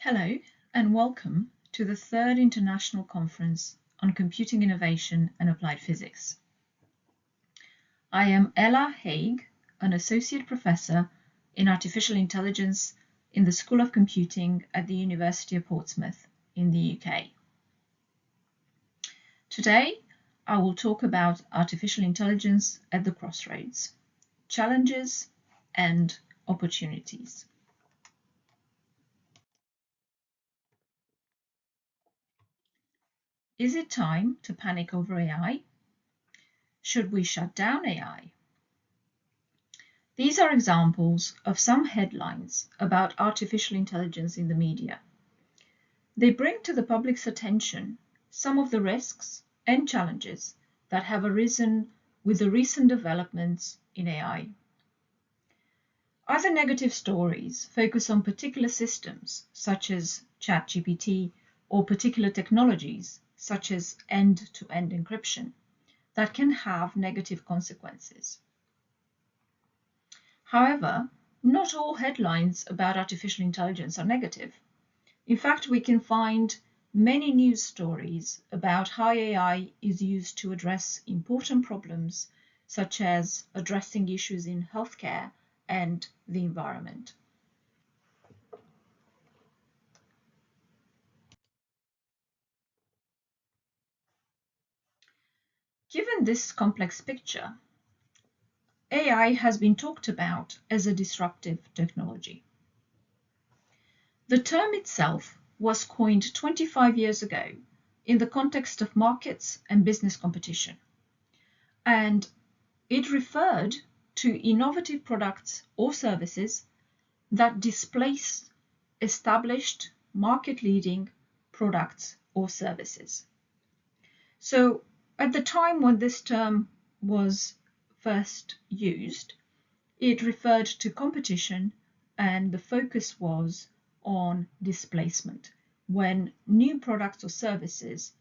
Hello and welcome to the third International Conference on Computing Innovation and Applied Physics. I am Ella Haig, an Associate Professor in Artificial Intelligence in the School of Computing at the University of Portsmouth in the UK. Today, I will talk about artificial intelligence at the crossroads, challenges and opportunities. Is it time to panic over AI? Should we shut down AI? These are examples of some headlines about artificial intelligence in the media. They bring to the public's attention some of the risks and challenges that have arisen with the recent developments in AI. Other negative stories focus on particular systems, such as ChatGPT, or particular technologies, such as end-to-end encryption, that can have negative consequences. However, not all headlines about artificial intelligence are negative. In fact, we can find many news stories about how AI is used to address important problems, such as addressing issues in healthcare and the environment. Given this complex picture, AI has been talked about as a disruptive technology. The term itself was coined 25 years ago in the context of markets and business competition, and it referred to innovative products or services that displace established market-leading products or services. So at the time when this term was first used, it referred to competition, and the focus was on displacement, when new products or services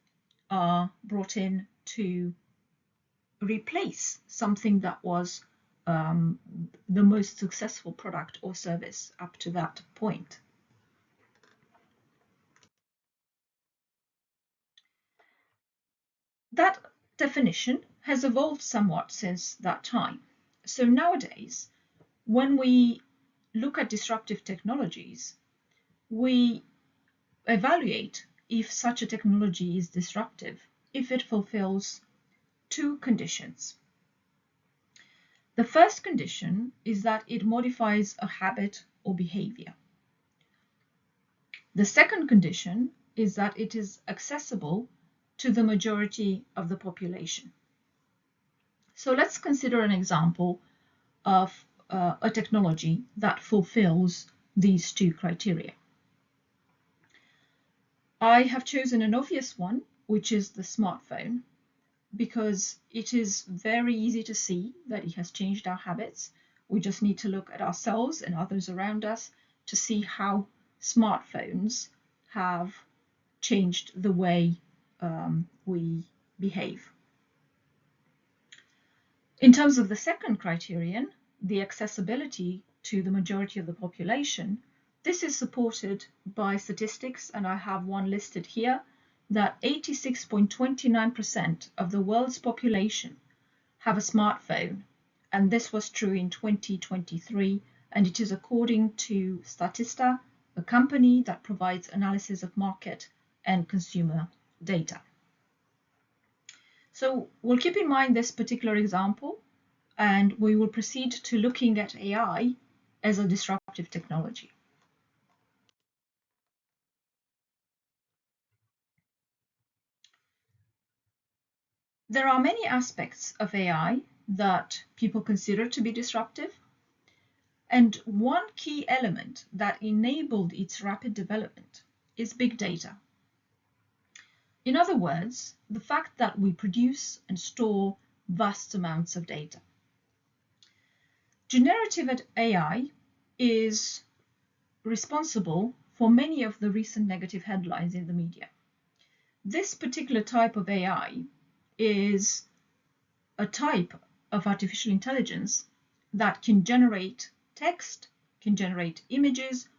are brought in to replace something that was the most successful product or service up to that point. That definition has evolved somewhat since that time. So nowadays, when we look at disruptive technologies, we evaluate if such a technology is disruptive if it fulfills two conditions. The first condition is that it modifies a habit or behavior. The second condition is that it is accessible to the majority of the population. So let's consider an example of a technology that fulfills these two criteria. I have chosen an obvious one, which is the smartphone, because it is very easy to see that it has changed our habits. We just need to look at ourselves and others around us to see how smartphones have changed the way we behave. In terms of the second criterion, the accessibility to the majority of the population, this is supported by statistics, and I have one listed here, that 86.29% of the world's population have a smartphone, and this was true in 2023, and it is according to Statista, a company that provides analysis of market and consumer data. So we'll keep in mind this particular example, and we will proceed to looking at AI as a disruptive technology. There are many aspects of AI that people consider to be disruptive, and one key element that enabled its rapid development is big data. In other words, the fact that we produce and store vast amounts of data. Generative AI is responsible for many of the recent negative headlines in the media. This particular type of AI is a type of artificial intelligence that can generate text, can generate images,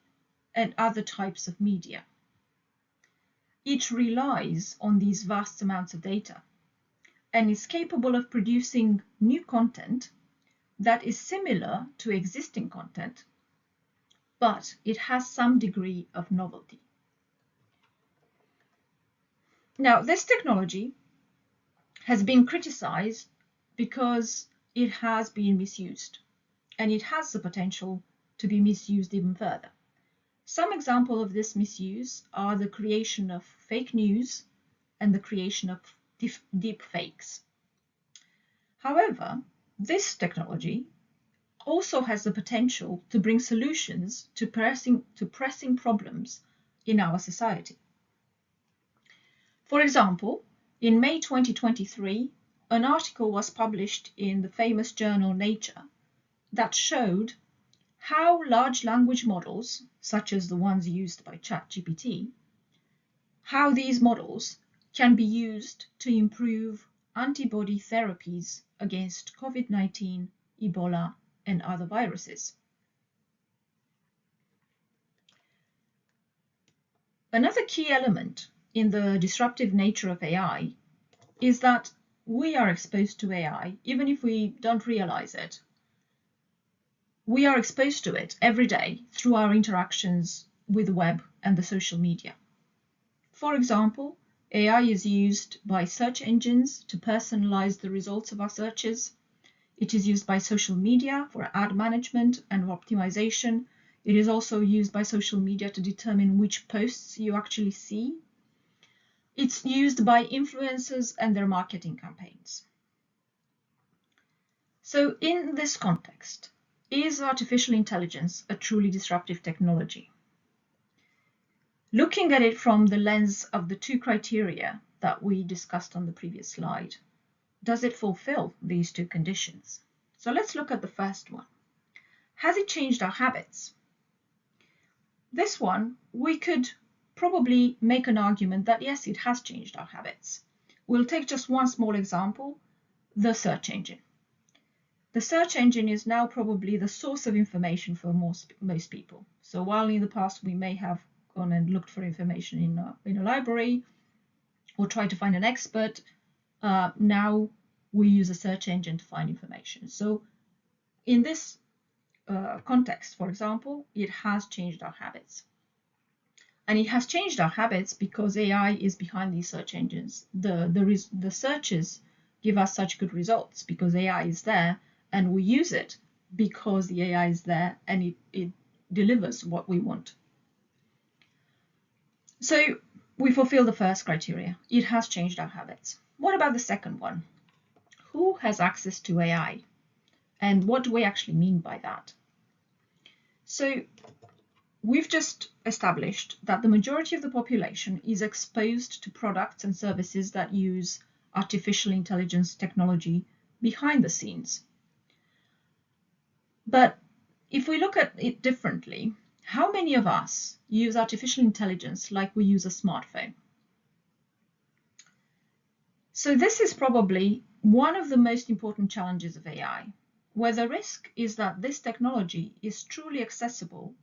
and other types of media. It relies on these vast amounts of data and is capable of producing new content that is similar to existing content, but it has some degree of novelty. Now, this technology has been criticized because it has been misused, and it has the potential to be misused even further. Some examples of this misuse are the creation of fake news and the creation of deep fakes. However, this technology also has the potential to bring solutions to pressing problems in our society. For example, in May 2023, an article was published in the famous journal Nature that showed how large language models, such as the ones used by ChatGPT, how these models can be used to improve antibody therapies against COVID-19, Ebola, and other viruses. Another key element in the disruptive nature of AI is that we are exposed to AI, even if we don't realize it. We are exposed to it every day through our interactions with the web and the social media. For example, AI is used by search engines to personalize the results of our searches. It is used by social media for ad management and optimization. It is also used by social media to determine which posts you actually see. It's used by influencers and their marketing campaigns. So in this context, is artificial intelligence a truly disruptive technology? Looking at it from the lens of the two criteria that we discussed on the previous slide, does it fulfill these two conditions? So let's look at the first one. Has it changed our habits? This one, we could probably make an argument that yes, it has changed our habits. We'll take just one small example, the search engine. The search engine is now probably the source of information for most people. So while in the past we may have gone and looked for information in a library or tried to find an expert, now we use a search engine to find information. So in this context, for example, it has changed our habits. And it has changed our habits because AI is behind these search engines. The searches give us such good results because AI is there, and we use it because the AI is there and it delivers what we want. So we fulfill the first criteria. It has changed our habits. What about the second one? Who has access to AI? And what do we actually mean by that? So we've just established that the majority of the population is exposed to products and services that use artificial intelligence technology behind the scenes. But if we look at it differently, how many of us use artificial intelligence like we use a smartphone? So this is probably one of the most important challenges of AI, where the risk is that this technology is truly accessible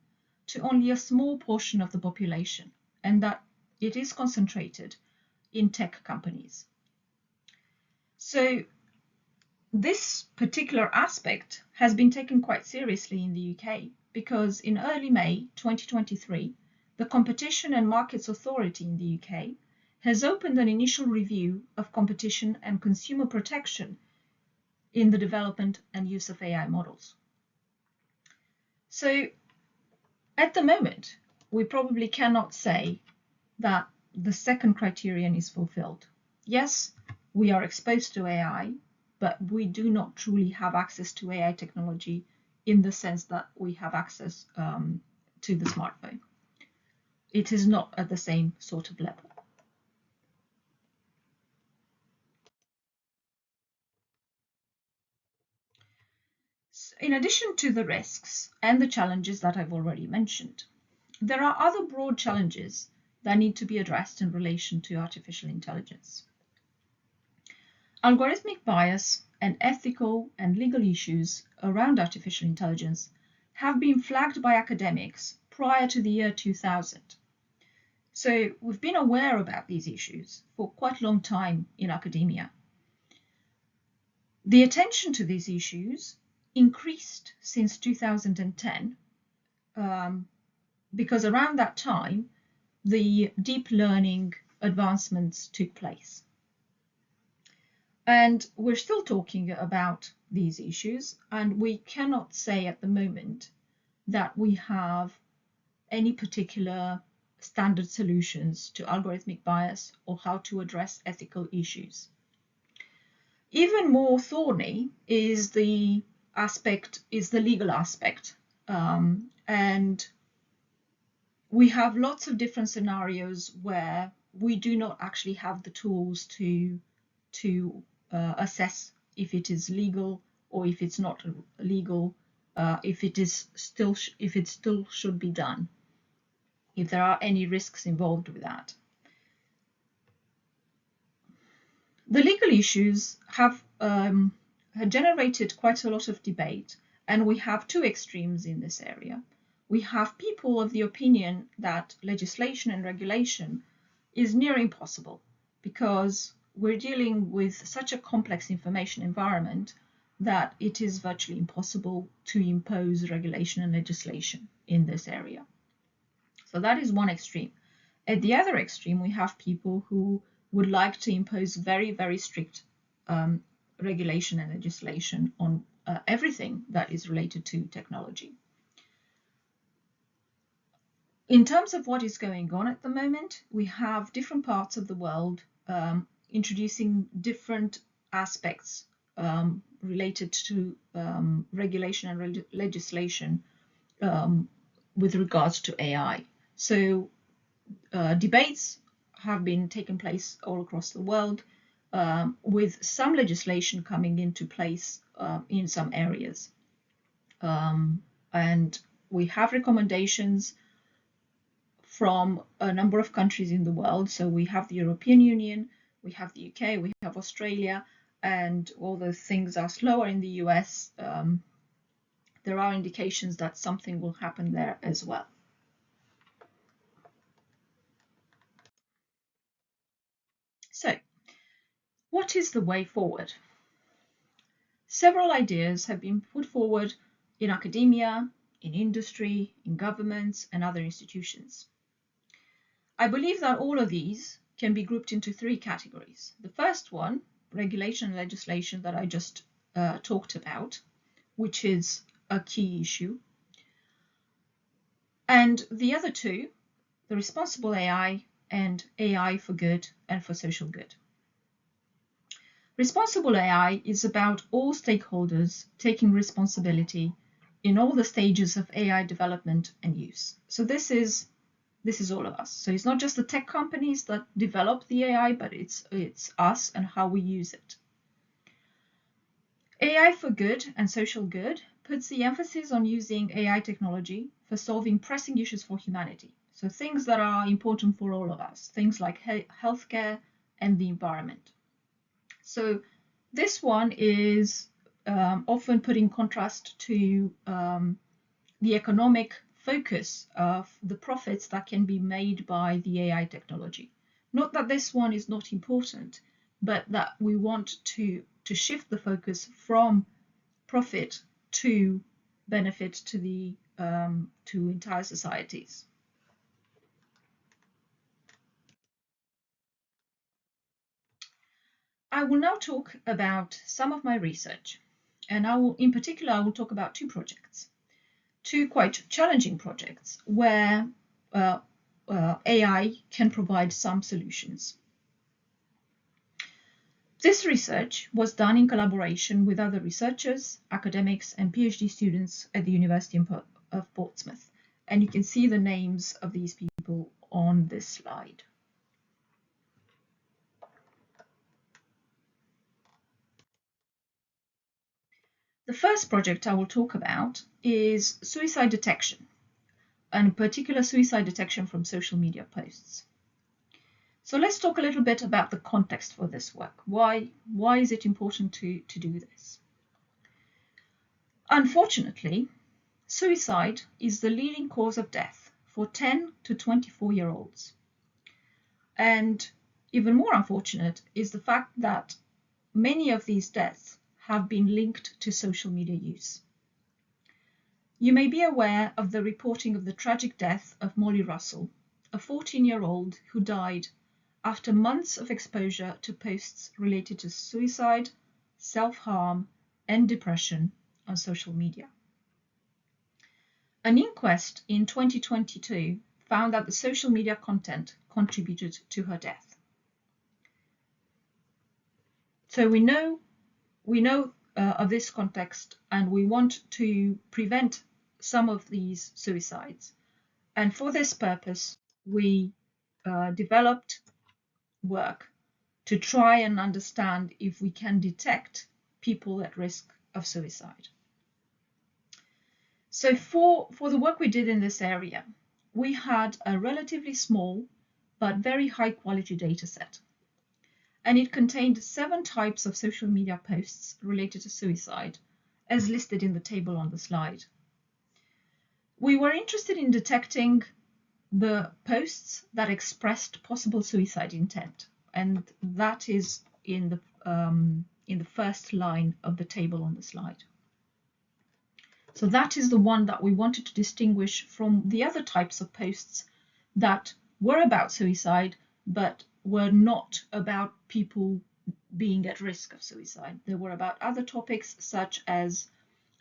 to only a small portion of the population, and that it is concentrated in tech companies. So this particular aspect has been taken quite seriously in the UK because in early May 2023, the Competition and Markets Authority in the UK has opened an initial review of competition and consumer protection in the development and use of AI models. So at the moment, we probably cannot say that the second criterion is fulfilled. Yes, we are exposed to AI, but we do not truly have access to AI technology in the sense that we have access to the smartphone. It is not at the same sort of level. In addition to the risks and the challenges that I've already mentioned, there are other broad challenges that need to be addressed in relation to artificial intelligence. Algorithmic bias and ethical and legal issues around artificial intelligence have been flagged by academics prior to the year 2000. So we've been aware about these issues for quite a long time in academia. The attention to these issues increased since 2010 because around that time, the deep learning advancements took place. And we're still talking about these issues, and we cannot say at the moment that we have any particular standard solutions to algorithmic bias or how to address ethical issues. Even more thorny is the legal aspect, and we have lots of different scenarios where we do not actually have the tools to assess if it is legal or if it's not legal, if it still should be done, if there are any risks involved with that. The legal issues have generated quite a lot of debate, and we have two extremes in this area. We have people of the opinion that legislation and regulation is near impossible because we're dealing with such a complex information environment that it is virtually impossible to impose regulation and legislation in this area. So that is one extreme. At the other extreme, we have people who would like to impose very, very strict regulation and legislation on everything that is related to technology. In terms of what is going on at the moment, we have different parts of the world introducing different aspects related to regulation and legislation with regards to AI. So debates have been taking place all across the world with some legislation coming into place in some areas. And we have recommendations from a number of countries in the world. So we have the European Union, we have the UK, we have Australia, and although things are slower in the US, there are indications that something will happen there as well. So, what is the way forward? Several ideas have been put forward in academia, in industry, in governments, and other institutions. I believe that all of these can be grouped into three categories. The first one, regulation and legislation that I just talked about, which is a key issue. And the other two, the responsible AI and AI for good and for social good. Responsible AI is about all stakeholders taking responsibility in all the stages of AI development and use. So this is all of us. So it's not just the tech companies that develop the AI, but it's us and how we use it. AI for good and social good puts the emphasis on using AI technology for solving pressing issues for humanity. So things that are important for all of us, things like healthcare and the environment. So this one is often put in contrast to the economic focus of the profits that can be made by the AI technology. Not that this one is not important, but that we want to shift the focus from profit to benefit to the to entire societies. I will now talk about some of my research, and in particular, I will talk about two projects. Two quite challenging projects where AI can provide some solutions. This research was done in collaboration with other researchers, academics, and Ph.D. students at the University of Portsmouth. And you can see the names of these people on this slide. The first project I will talk about is suicide detection, and in particular suicide detection from social media posts. So let's talk a little bit about the context for this work. Why is it important to do this? Unfortunately, suicide is the leading cause of death for 10 to 24-year-olds. And even more unfortunate is the fact that many of these deaths have been linked to social media use. You may be aware of the reporting of the tragic death of Molly Russell, a 14-year-old who died after months of exposure to posts related to suicide, self-harm, and depression on social media. An inquest in 2022 found that the social media content contributed to her death. So we know of this context, and we want to prevent some of these suicides. And for this purpose, we developed work to try and understand if we can detect people at risk of suicide. So for the work we did in this area, we had a relatively small but very high quality data set. And it contained 7 types of social media posts related to suicide, as listed in the table on the slide. We were interested in detecting the posts that expressed possible suicide intent, and that is in the first line of the table on the slide. So that is the one that we wanted to distinguish from the other types of posts that were about suicide, but were not about people being at risk of suicide. They were about other topics such as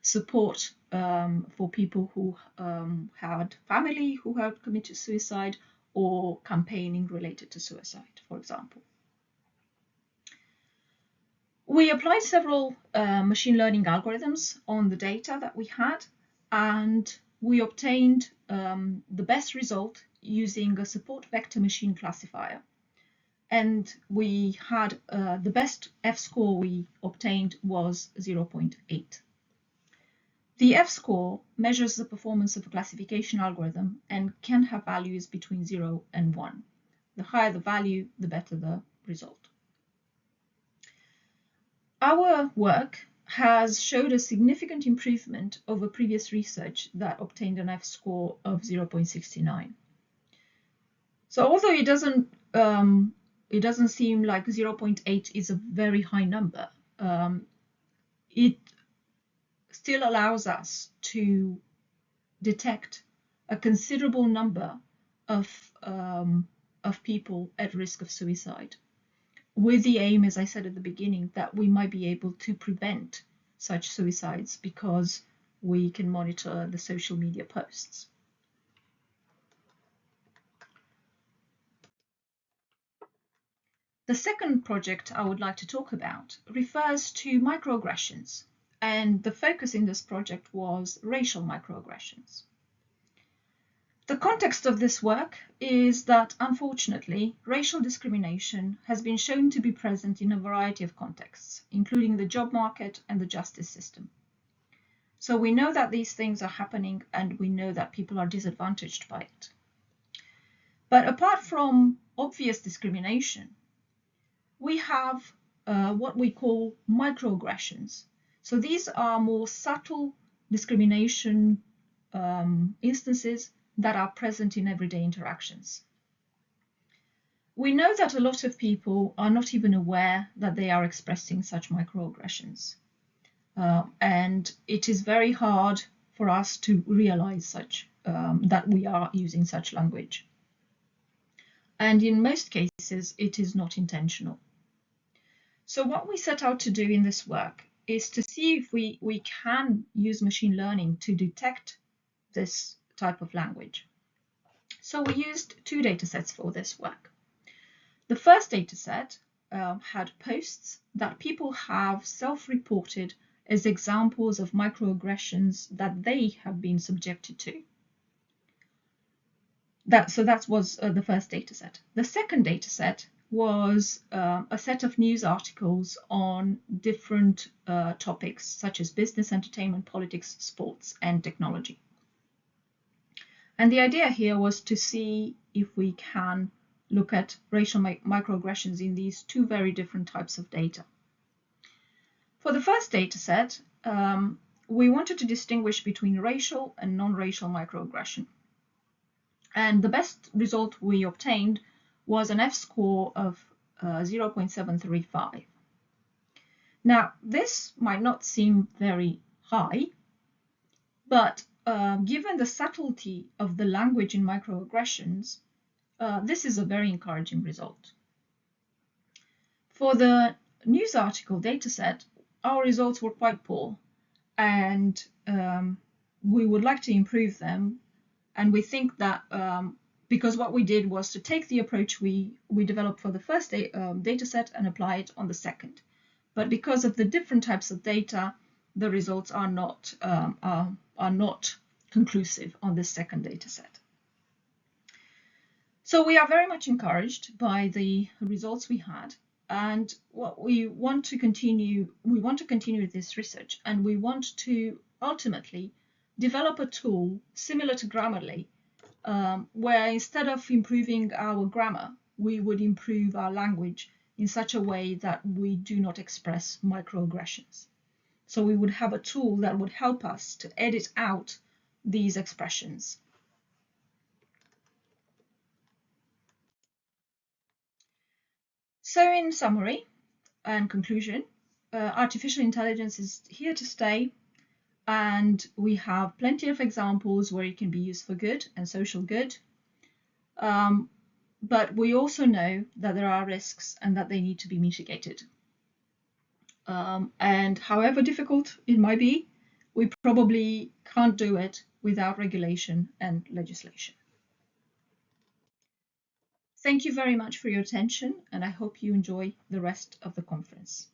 support for people who had family who had committed suicide, or campaigning related to suicide, for example. We applied several machine learning algorithms on the data that we had, and we obtained the best result using a support vector machine classifier. And we had the best F-score we obtained was 0.8. The F-score measures the performance of a classification algorithm and can have values between 0 and 1. The higher the value, the better the result. Our work has showed a significant improvement over previous research that obtained an F-score of 0.69. So although it doesn't seem like 0.8 is a very high number, it still allows us to detect a considerable number of people at risk of suicide, with the aim, as I said at the beginning, that we might be able to prevent such suicides because we can monitor the social media posts. The second project I would like to talk about refers to microaggressions, and the focus in this project was racial microaggressions. The context of this work is that, unfortunately, racial discrimination has been shown to be present in a variety of contexts, including the job market and the justice system. So we know that these things are happening, and we know that people are disadvantaged by it. But apart from obvious discrimination, we have what we call microaggressions. So these are more subtle discrimination instances that are present in everyday interactions. We know that a lot of people are not even aware that they are expressing such microaggressions. And it is very hard for us to realize such that we are using such language. And in most cases, it is not intentional. So what we set out to do in this work is to see if we can use machine learning to detect this type of language. So we used 2 data sets for this work. The first data set had posts that people have self-reported as examples of microaggressions that they have been subjected to. So that was the first data set. The second data set was a set of news articles on different topics such as business, entertainment, politics, sports, and technology. And the idea here was to see if we can look at racial microaggressions in these 2 very different types of data. For the first data set, we wanted to distinguish between racial and non-racial microaggression. And the best result we obtained was an F-score of 0.735. Now, this might not seem very high, but given the subtlety of the language in microaggressions, this is a very encouraging result. For the news article dataset, our results were quite poor, and we would like to improve them. And we think that because what we did was to take the approach we developed for the first dataset and apply it on the second. But because of the different types of data, the results are not conclusive on this second dataset. So we are very much encouraged by the results we had, and what we want to continue this research, and we want to ultimately develop a tool similar to Grammarly, where instead of improving our grammar, we would improve our language in such a way that we do not express microaggressions. So we would have a tool that would help us to edit out these expressions. So in summary and conclusion, artificial intelligence is here to stay, and we have plenty of examples where it can be used for good and social good. But we also know that there are risks and that they need to be mitigated. And however difficult it might be, we probably can't do it without regulation and legislation. Thank you very much for your attention, and I hope you enjoy the rest of the conference.